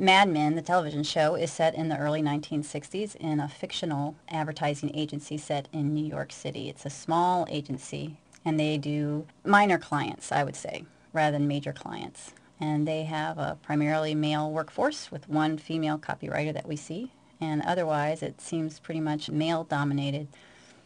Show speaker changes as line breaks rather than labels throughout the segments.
Mad Men, the television show, is set in the early 1960s in a fictional advertising agency set in New York City. It's a small agency, and they do minor clients, I would say, rather than major clients. And they have a primarily male workforce with one female copywriter that we see, and otherwise it seems pretty much male-dominated.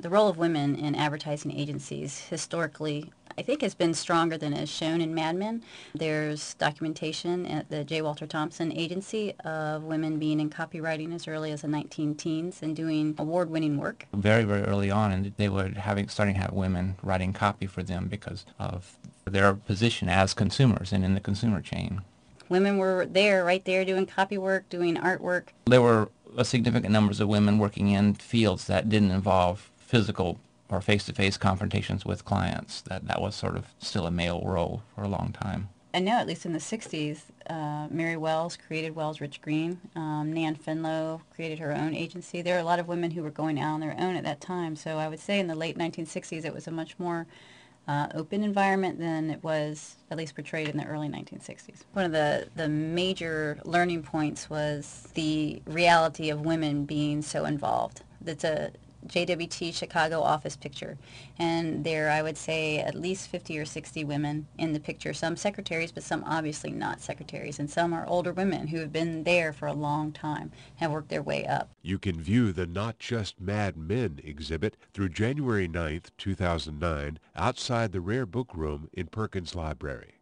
The role of women in advertising agencies historically, I think, has been stronger than is shown in Mad Men. There's documentation at the J. Walter Thompson Agency of women being in copywriting as early as the 19-teens and doing award-winning work.
Very, very early on, and they were starting to have women writing copy for them because of their position as consumers and in the consumer chain.
Women were there, right there, doing copy work, doing artwork.
There were a significant numbers of women working in fields that didn't involve physical or face-to-face confrontations with clients. That was sort of still a male role for a long time.
I know, at least in the 60s, Mary Wells created Wells Rich Green. Nan Finlow created her own agency. There are a lot of women who were going out on their own at that time. So I would say in the late 1960s it was a much more open environment than it was at least portrayed in the early 1960s. One of the major learning points was the reality of women being so involved. That's a JWT Chicago office picture, and there I would say at least 50 or 60 women in the picture, some secretaries but some obviously not secretaries, and some are older women who have been there for a long time, have worked their way up.
You can view the Not Just Mad Men exhibit through January 9th, 2009 outside the Rare Book Room in Perkins Library.